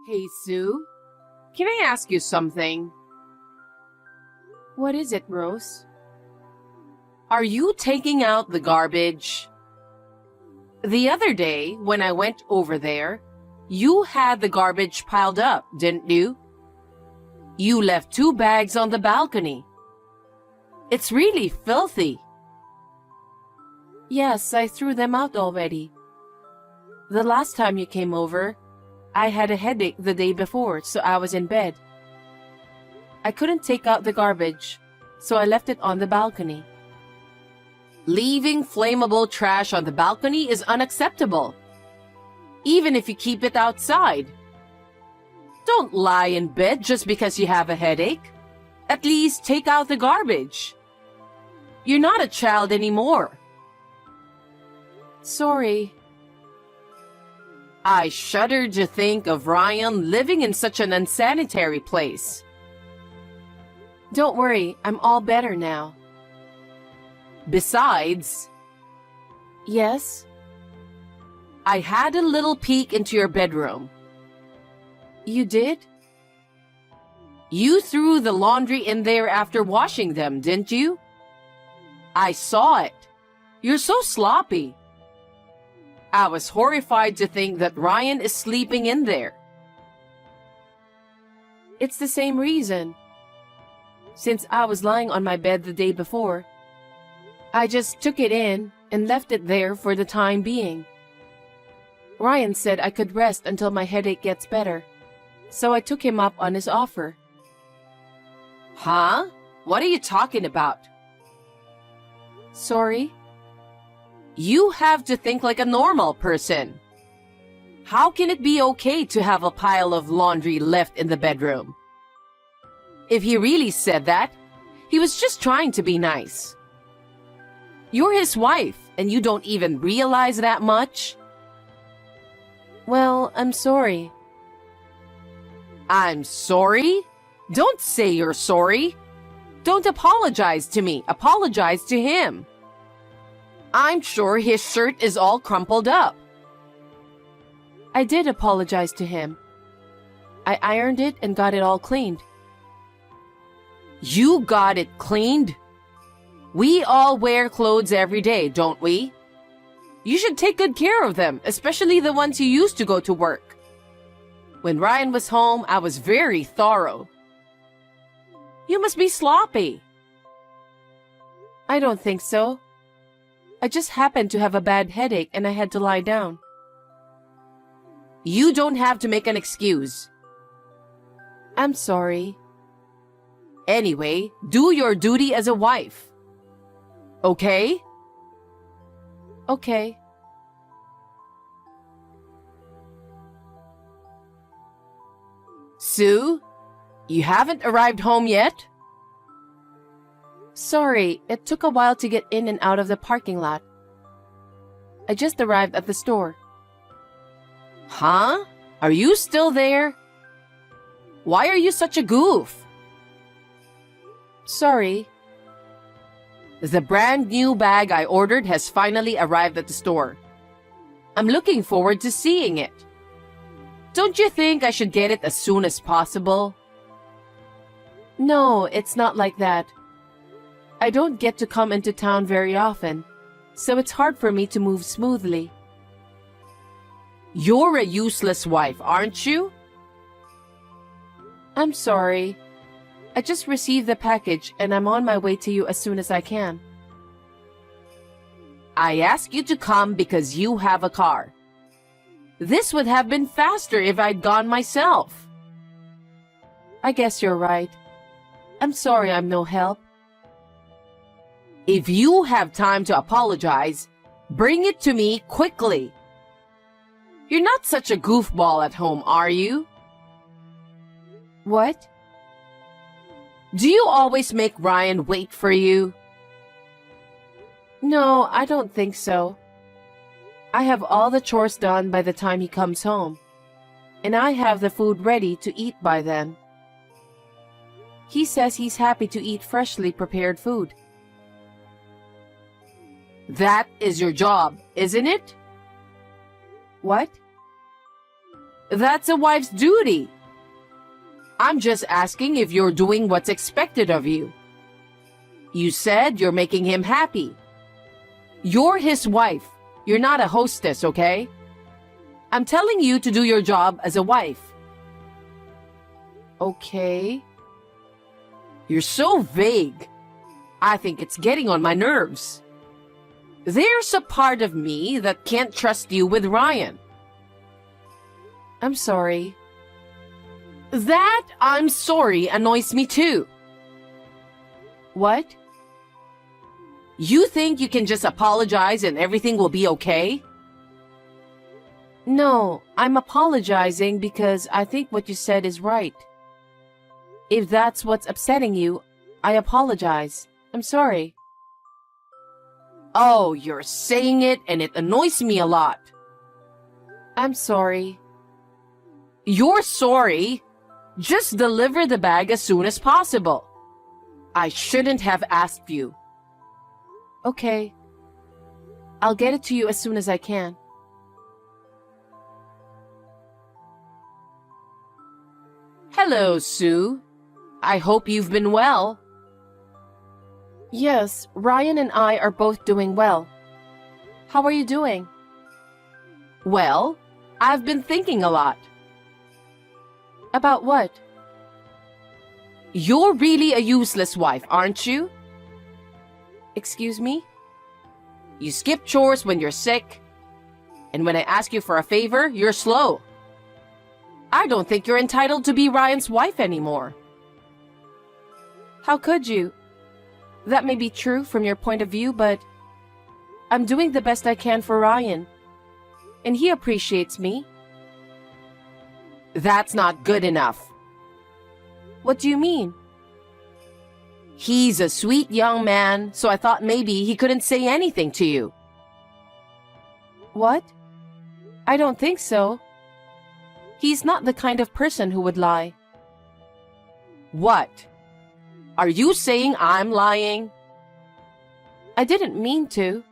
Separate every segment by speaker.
Speaker 1: Hey, Sue, can I ask you something?
Speaker 2: What is it, Rose?
Speaker 1: Are you taking out the garbage? The other day, when I went over there, you had the garbage piled up, didn't you? You left 2 bags on the balcony. It's really filthy.
Speaker 2: Yes, I threw them out already. The last time you came over, I had a headache the day before, so I was in bed. I couldn't take out the garbage, so I left it on the balcony.
Speaker 1: Leaving flammable trash on the balcony is unacceptable, even if you keep it outside. Don't lie in bed just because you have a headache. At least take out the garbage. You're not a child anymore.
Speaker 2: Sorry.
Speaker 1: I shudder to think of Ryan living in such an unsanitary place.
Speaker 2: Don't worry, I'm all better now.
Speaker 1: Besides,
Speaker 2: Yes?
Speaker 1: I had a little peek into your bedroom.
Speaker 2: You did?
Speaker 1: You threw the laundry in there after washing them, didn't you? I saw it. You're so sloppy. I was horrified to think that Ryan is sleeping in there.
Speaker 2: It's the same reason. Since I was lying on my bed the day before, I just took it in and left it there for the time being. Ryan said I could rest until my headache gets better, so I took him up on his offer.
Speaker 1: Huh? What are you talking about?
Speaker 2: Sorry?
Speaker 1: You have to think like a normal person. How can it be okay to have a pile of laundry left in the bedroom? If he really said that, he was just trying to be nice. You're his wife, and you don't even realize that much?
Speaker 2: Well, I'm sorry.
Speaker 1: I'm sorry? Don't say you're sorry. Don't apologize to me. Apologize to him. I'm sure his shirt is all crumpled up.
Speaker 2: I did apologize to him. I ironed it and got it all cleaned.
Speaker 1: You got it cleaned? We all wear clothes every day, don't we? You should take good care of them, especially the ones you used to go to work. When Ryan was home, I was very thorough. You must be sloppy.
Speaker 2: I don't think so. I just happened to have a bad headache and I had to lie down.
Speaker 1: You don't have to make an excuse.
Speaker 2: I'm sorry.
Speaker 1: Anyway, do your duty as a wife. Okay?
Speaker 2: Okay.
Speaker 1: Sue, you haven't arrived home yet?
Speaker 2: Sorry, it took a while to get in and out of the parking lot. I just arrived at the store.
Speaker 1: Huh? Are you still there? Why are you such a goof?
Speaker 2: Sorry.
Speaker 1: The brand new bag I ordered has finally arrived at the store. I'm looking forward to seeing it. Don't you think I should get it as soon as possible?
Speaker 2: No, it's not like that. I don't get to come into town very often, so it's hard for me to move smoothly.
Speaker 1: You're a useless wife, aren't you?
Speaker 2: I'm sorry. I just received the package and I'm on my way to you as soon as I can.
Speaker 1: I asked you to come because you have a car. This would have been faster if I'd gone myself.
Speaker 2: I guess you're right. I'm sorry I'm no help.
Speaker 1: If you have time to apologize, bring it to me quickly. You're not such a goofball at home, are you?
Speaker 2: What?
Speaker 1: Do you always make Ryan wait for you?
Speaker 2: No, I don't think so. I have all the chores done by the time he comes home, and I have the food ready to eat by then. He says he's happy to eat freshly prepared food.
Speaker 1: That is your job, isn't it?
Speaker 2: What?
Speaker 1: That's a wife's duty. I'm just asking if you're doing what's expected of you. You said you're making him happy. You're his wife. You're not a hostess, okay? I'm telling you to do your job as a wife.
Speaker 2: Okay.
Speaker 1: You're so vague. I think it's getting on my nerves. There's a part of me that can't trust you with Ryan.
Speaker 2: I'm sorry.
Speaker 1: That I'm sorry annoys me too.
Speaker 2: What?
Speaker 1: You think you can just apologize and everything will be okay?
Speaker 2: No, I'm apologizing because I think what you said is right. If that's what's upsetting you, I apologize. I'm sorry.
Speaker 1: Oh, you're saying it and it annoys me a lot.
Speaker 2: I'm sorry.
Speaker 1: You're sorry? Just deliver the bag as soon as possible. I shouldn't have asked you.
Speaker 2: Okay. I'll get it to you as soon as I can.
Speaker 1: Hello, Sue. I hope you've been well.
Speaker 2: Yes, Ryan and I are both doing well. How are you doing?
Speaker 1: Well, I've been thinking a lot.
Speaker 2: About what?
Speaker 1: You're really a useless wife, aren't you?
Speaker 2: Excuse me?
Speaker 1: You skip chores when you're sick. And when I ask you for a favor, you're slow. I don't think you're entitled to be Ryan's wife anymore.
Speaker 2: How could you? That may be true from your point of view, but I'm doing the best I can for Ryan. And he appreciates me.
Speaker 1: That's not good enough.
Speaker 2: What do you mean?
Speaker 1: He's a sweet young man, so I thought maybe he couldn't say anything to you.
Speaker 2: What? I don't think so. He's not the kind of person who would lie.
Speaker 1: What? Are you saying I'm lying?
Speaker 2: I didn't mean to.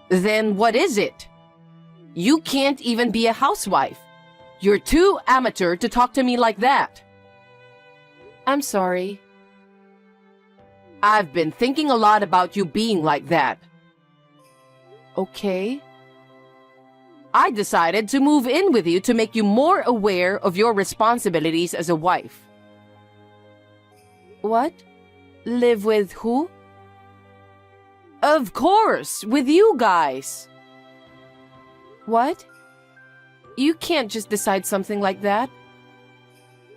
Speaker 1: Then what is it? You can't even be a housewife. You're too amateur to talk to me like that.
Speaker 2: I'm sorry.
Speaker 1: I've been thinking a lot about you being like that.
Speaker 2: Okay.
Speaker 1: I decided to move in with you to make you more aware of your responsibilities as a wife.
Speaker 2: What? Live with who?
Speaker 1: Of course, with you guys.
Speaker 2: What? You can't just decide something like that.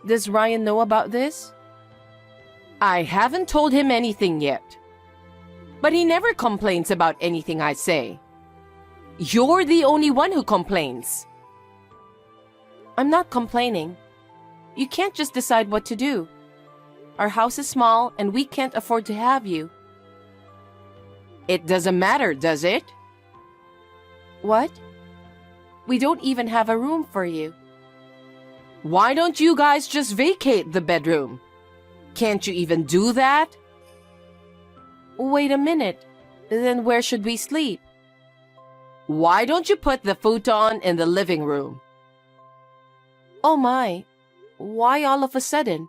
Speaker 2: Does Ryan know about this?
Speaker 1: I haven't told him anything yet. But he never complains about anything I say. You're the only one who complains.
Speaker 2: I'm not complaining. You can't just decide what to do. Our house is small and we can't afford to have you.
Speaker 1: It doesn't matter, does it?
Speaker 2: What? We don't even have a room for you.
Speaker 1: Why don't you guys just vacate the bedroom? Can't you even do that?
Speaker 2: Wait a minute. Then where should we sleep?
Speaker 1: Why don't you put the futon in the living room?
Speaker 2: Oh my. Why all of a sudden?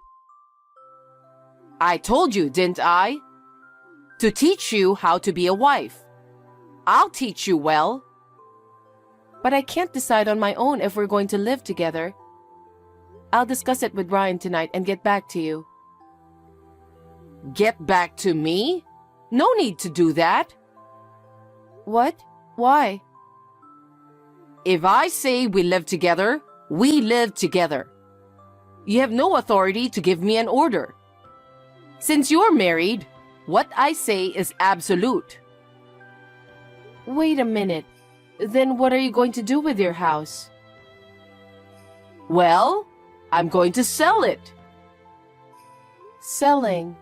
Speaker 1: I told you, didn't I? To teach you how to be a wife. I'll teach you well.
Speaker 2: But I can't decide on my own if we're going to live together. I'll discuss it with Ryan tonight and get back to you.
Speaker 1: Get back to me? No need to do that.
Speaker 2: What? Why?
Speaker 1: If I say we live together, we live together. You have no authority to give me an order. Since you're married, what I say is absolute.
Speaker 2: Wait a minute. Then what are you going to do with your house?
Speaker 1: Well, I'm going to sell it.
Speaker 2: Selling.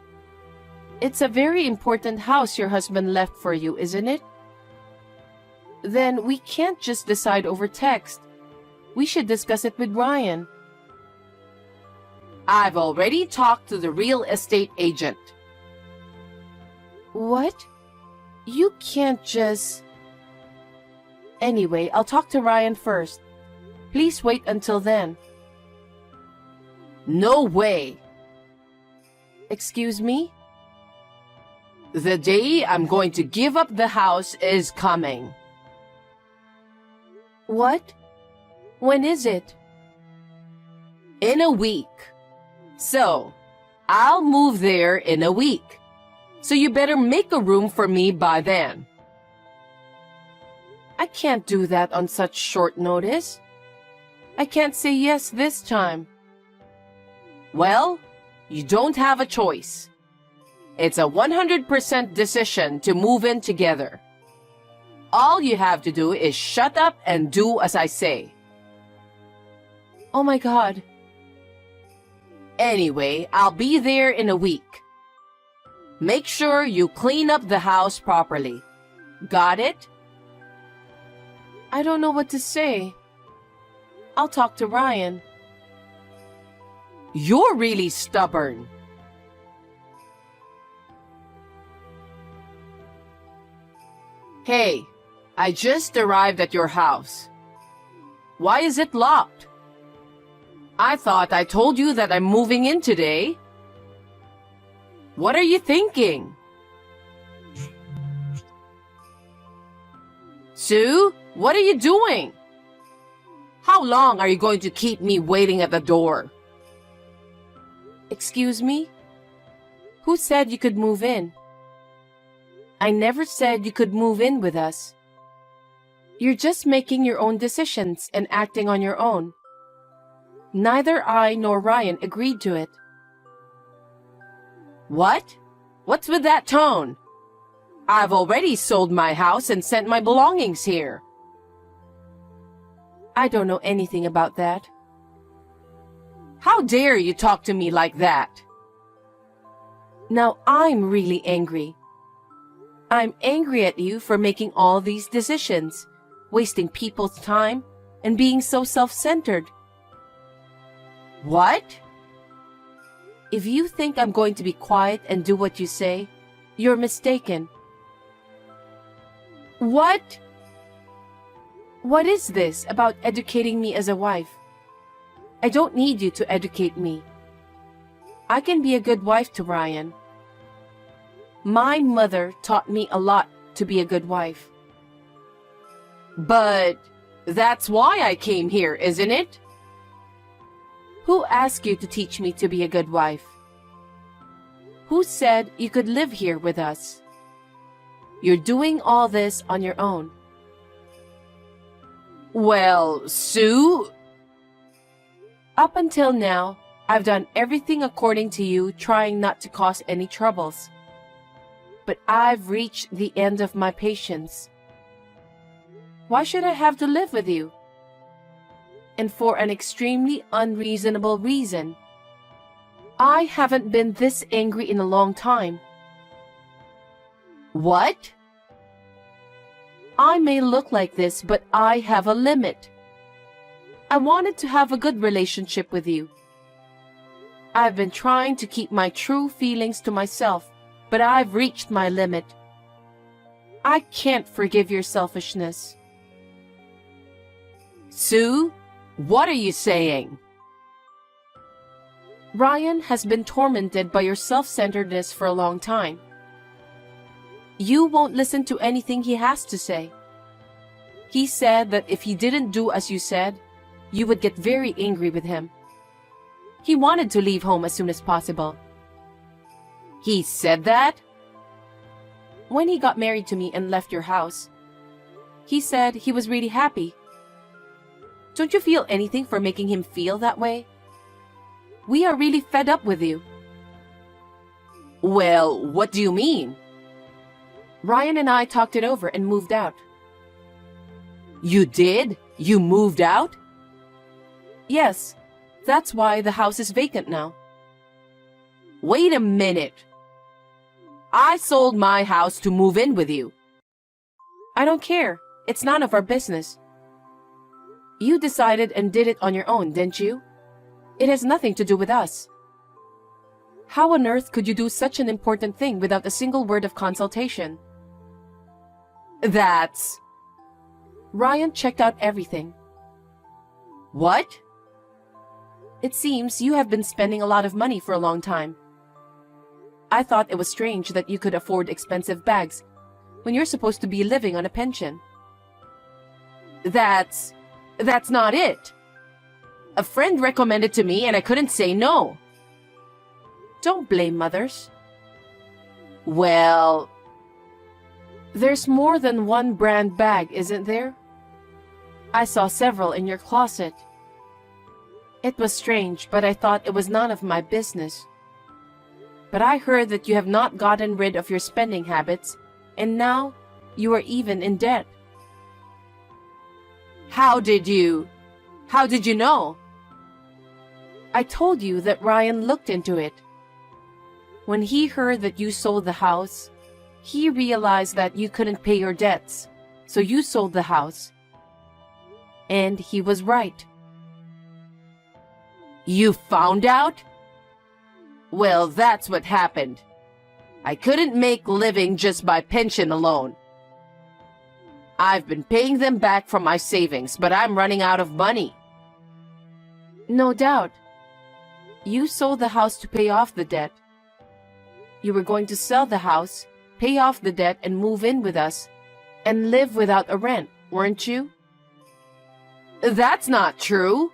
Speaker 2: It's a very important house your husband left for you, isn't it? Then we can't just decide over text. We should discuss it with Ryan.
Speaker 1: I've already talked to the real estate agent.
Speaker 2: What? You can't just... Anyway, I'll talk to Ryan first. Please wait until then.
Speaker 1: No way!
Speaker 2: Excuse me?
Speaker 1: The day I'm going to give up the house is coming.
Speaker 2: What? When is it?
Speaker 1: In a week. So, I'll move there in a week. So you better make a room for me by then.
Speaker 2: I can't do that on such short notice. I can't say yes this time.
Speaker 1: Well, you don't have a choice. It's a 100% decision to move in together. All you have to do is shut up and do as I say.
Speaker 2: Oh my God.
Speaker 1: Anyway, I'll be there in a week. Make sure you clean up the house properly. Got it?
Speaker 2: I don't know what to say. I'll talk to Ryan.
Speaker 1: You're really stubborn. Hey, I just arrived at your house. Why is it locked? I thought I told you that I'm moving in today. What are you thinking? Sue, what are you doing? How long are you going to keep me waiting at the door?
Speaker 2: Excuse me? Who said you could move in? I never said you could move in with us. You're just making your own decisions and acting on your own. Neither I nor Ryan agreed to it.
Speaker 1: What? What's with that tone? I've already sold my house and sent my belongings here.
Speaker 2: I don't know anything about that.
Speaker 1: How dare you talk to me like that?
Speaker 2: Now I'm really angry. I'm angry at you for making all these decisions, wasting people's time, and being so self-centered.
Speaker 1: What?
Speaker 2: If you think I'm going to be quiet and do what you say, you're mistaken.
Speaker 1: What?
Speaker 2: What is this about educating me as a wife? I don't need you to educate me. I can be a good wife to Ryan. My mother taught me a lot to be a good wife.
Speaker 1: But that's why I came here, isn't it?
Speaker 2: Who asked you to teach me to be a good wife? Who said you could live here with us? You're doing all this on your own.
Speaker 1: Well, Sue...
Speaker 2: Up until now, I've done everything according to you, trying not to cause any troubles. But I've reached the end of my patience. Why should I have to live with you? And for an extremely unreasonable reason. I haven't been this angry in a long time.
Speaker 1: What?
Speaker 2: I may look like this, but I have a limit. I wanted to have a good relationship with you. I've been trying to keep my true feelings to myself, but I've reached my limit. I can't forgive your selfishness.
Speaker 1: Sue, what are you saying?
Speaker 2: Ryan has been tormented by your self-centeredness for a long time. You won't listen to anything he has to say. He said that if he didn't do as you said, you would get very angry with him. He wanted to leave home as soon as possible.
Speaker 1: He said that?
Speaker 2: When he got married to me and left your house, he said he was really happy. Don't you feel anything for making him feel that way? We are really fed up with you.
Speaker 1: Well, what do you mean?
Speaker 2: Ryan and I talked it over and moved out.
Speaker 1: You did? You moved out?
Speaker 2: Yes, that's why the house is vacant now.
Speaker 1: Wait a minute. I sold my house to move in with you.
Speaker 2: I don't care. It's none of our business. You decided and did it on your own, didn't you? It has nothing to do with us. How on earth could you do such an important thing without a single word of consultation?
Speaker 1: That's...
Speaker 2: Ryan checked out everything.
Speaker 1: What?
Speaker 2: It seems you have been spending a lot of money for a long time. I thought it was strange that you could afford expensive bags when you're supposed to be living on a pension.
Speaker 1: That's not it. A friend recommended to me and I couldn't say no.
Speaker 2: Don't blame mothers.
Speaker 1: Well,
Speaker 2: There's more than one brand bag, isn't there? I saw several in your closet. It was strange, but I thought it was none of my business. But I heard that you have not gotten rid of your spending habits, and now you are even in debt.
Speaker 1: how did you know?
Speaker 2: I told you that Ryan looked into it. When he heard that you sold the house, he realized that you couldn't pay your debts, so you sold the house. And he was right.
Speaker 1: You found out? Well, that's what happened. I couldn't make living just by pension alone. I've been paying them back from my savings, but I'm running out of money.
Speaker 2: No doubt. You sold the house to pay off the debt. You were going to sell the house, pay off the debt, and move in with us, and live without a rent, weren't you?
Speaker 1: That's not true.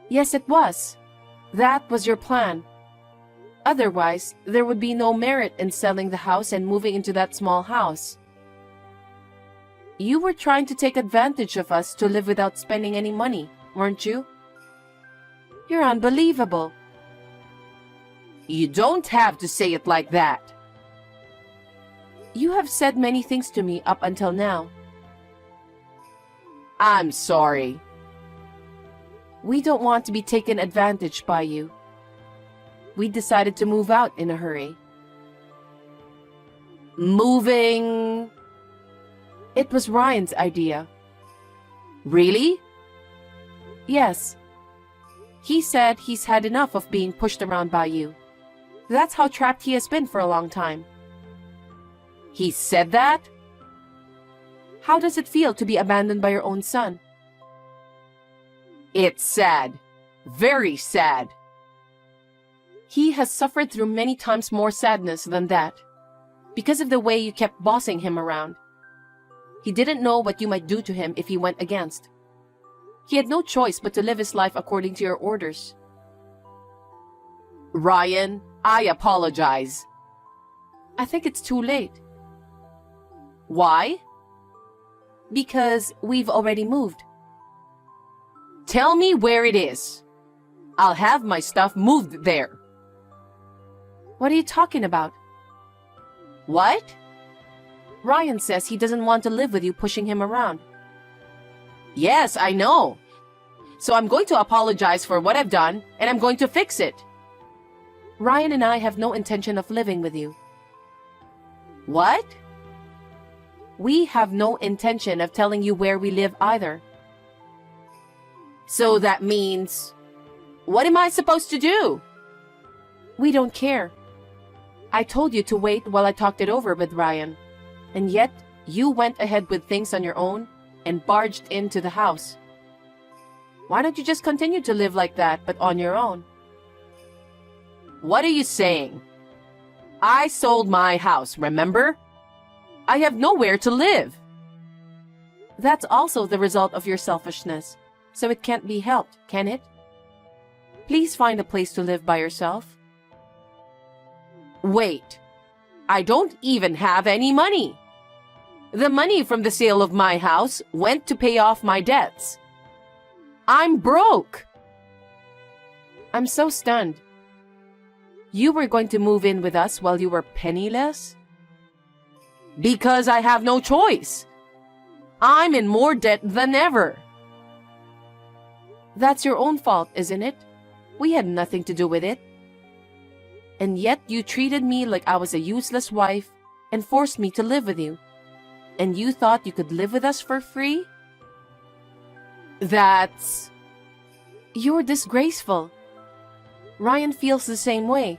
Speaker 2: Yes, it was. That was your plan. Otherwise, there would be no merit in selling the house and moving into that small house. You were trying to take advantage of us to live without spending any money, weren't you? You're unbelievable.
Speaker 1: You don't have to say it like that.
Speaker 2: You have said many things to me up until now.
Speaker 1: I'm sorry.
Speaker 2: We don't want to be taken advantage by you. We decided to move out in a hurry.
Speaker 1: Moving?
Speaker 2: It was Ryan's idea.
Speaker 1: Really?
Speaker 2: Yes. He said he's had enough of being pushed around by you. That's how trapped he has been for a long time.
Speaker 1: He said that?
Speaker 2: How does it feel to be abandoned by your own son?
Speaker 1: It's sad. Very sad.
Speaker 2: He has suffered through many times more sadness than that, because of the way you kept bossing him around. He didn't know what you might do to him if he went against. He had no choice but to live his life according to your orders.
Speaker 1: Ryan, I apologize.
Speaker 2: I think it's too late.
Speaker 1: Why?
Speaker 2: Because we've already moved.
Speaker 1: Tell me where it is. I'll have my stuff moved there.
Speaker 2: What are you talking about?
Speaker 1: What?
Speaker 2: Ryan says he doesn't want to live with you pushing him around.
Speaker 1: Yes, I know. So I'm going to apologize for what I've done, and I'm going to fix it.
Speaker 2: Ryan and I have no intention of living with you.
Speaker 1: What?
Speaker 2: We have no intention of telling you where we live either.
Speaker 1: So that means... What am I supposed to do?
Speaker 2: We don't care. I told you to wait while I talked it over with Ryan. And yet, you went ahead with things on your own and barged into the house. Why don't you just continue to live like that, but on your own?
Speaker 1: What are you saying? I sold my house, remember? I have nowhere to live.
Speaker 2: That's also the result of your selfishness, so it can't be helped, can it? Please find a place to live by yourself.
Speaker 1: Wait, I don't even have any money. The money from the sale of my house went to pay off my debts. I'm broke.
Speaker 2: I'm so stunned. You were going to move in with us while you were penniless?
Speaker 1: Because I have no choice. I'm in more debt than ever.
Speaker 2: That's your own fault, isn't it? We had nothing to do with it. And yet you treated me like I was a useless wife and forced me to live with you. And you thought you could live with us for free?
Speaker 1: That's...
Speaker 2: You're disgraceful. Ryan feels the same way.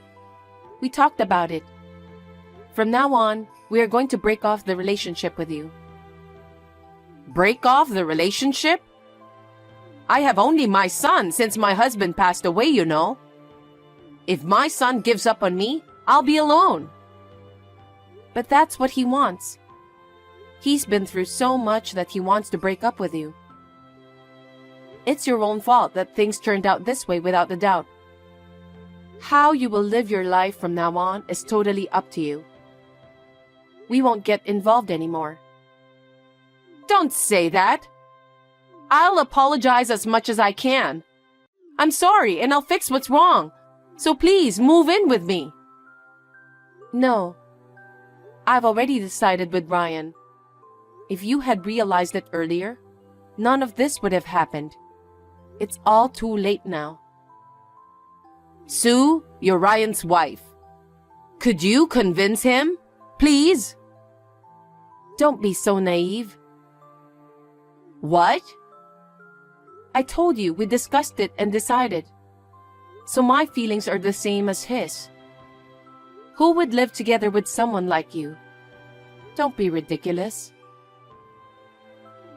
Speaker 2: We talked about it. From now on, we are going to break off the relationship with you.
Speaker 1: Break off the relationship? I have only my son since my husband passed away, you know. If my son gives up on me, I'll be alone.
Speaker 2: But that's what he wants. He's been through so much that he wants to break up with you. It's your own fault that things turned out this way without a doubt. How you will live your life from now on is totally up to you. We won't get involved anymore.
Speaker 1: Don't say that. I'll apologize as much as I can. I'm sorry and I'll fix what's wrong. So please move in with me.
Speaker 2: No. I've already decided with Ryan. If you had realized it earlier, none of this would have happened. It's all too late now.
Speaker 1: Sue, you're Ryan's wife. Could you convince him? Please?
Speaker 2: Don't be so naive.
Speaker 1: What?
Speaker 2: I told you we discussed it and decided. So my feelings are the same as his. Who would live together with someone like you? Don't be ridiculous.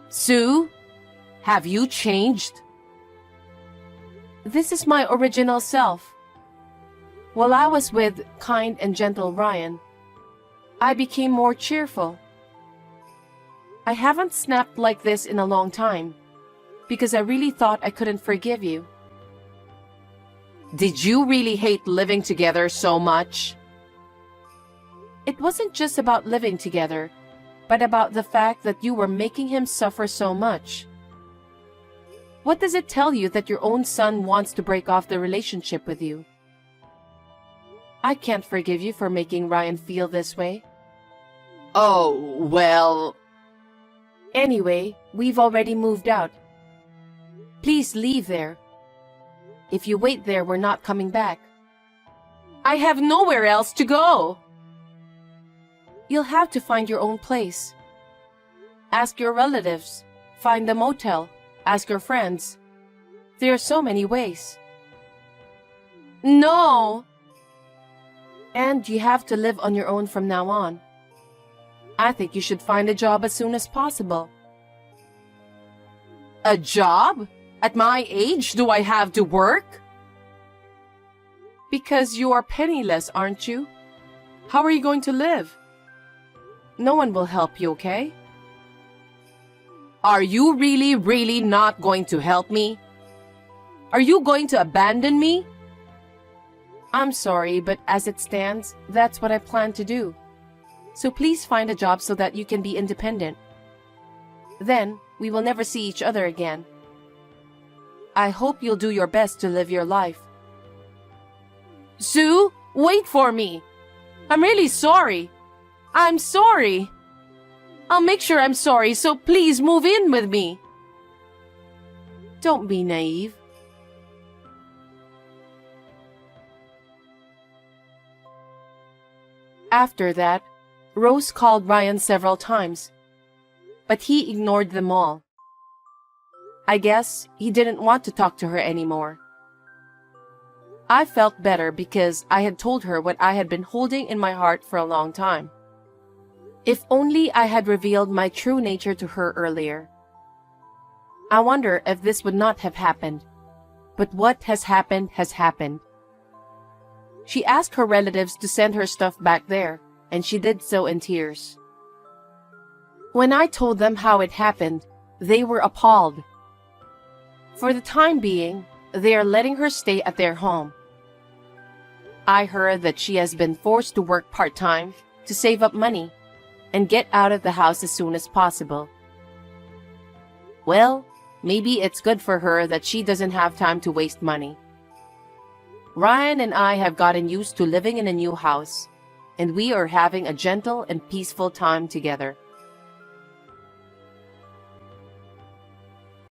Speaker 1: Sue, have you changed?
Speaker 2: This is my original self. While I was with kind and gentle Ryan, I became more cheerful. I haven't snapped like this in a long time, because I really thought I couldn't forgive you.
Speaker 1: Did you really hate living together so much?
Speaker 2: It wasn't just about living together, but about the fact that you were making him suffer so much. What does it tell you that your own son wants to break off the relationship with you? I can't forgive you for making Ryan feel this way.
Speaker 1: Oh, well...
Speaker 2: Anyway, we've already moved out. Please leave there. If you wait there, we're not coming back.
Speaker 1: I have nowhere else to go.
Speaker 2: You'll have to find your own place. Ask your relatives. Find a motel. Ask your friends. There are so many ways.
Speaker 1: No!
Speaker 2: And you have to live on your own from now on. I think you should find a job as soon as possible.
Speaker 1: A job? At my age, do I have to work?
Speaker 2: Because you are penniless, aren't you? How are you going to live? No one will help you, okay?
Speaker 1: Are you really not going to help me? Are you going to abandon me?
Speaker 2: I'm sorry, but as it stands, that's what I plan to do. So please find a job so that you can be independent. Then, we will never see each other again. I hope you'll do your best to live your life.
Speaker 1: Sue, wait for me. I'm really sorry. I'm sorry. I'll make sure I'm sorry, so please move in with me.
Speaker 2: Don't be naive. After that, Rose called Ryan several times, but he ignored them all. I guess he didn't want to talk to her anymore. I felt better because I had told her what I had been holding in my heart for a long time. If only I had revealed my true nature to her earlier. I wonder if this would not have happened. But what has happened has happened. She asked her relatives to send her stuff back there, and she did so in tears. When I told them how it happened, they were appalled. For the time being, they are letting her stay at their home. I heard that she has been forced to work part-time to save up money and get out of the house as soon as possible. Well, maybe it's good for her that she doesn't have time to waste money. Ryan and I have gotten used to living in a new house, and we are having a gentle and peaceful time together.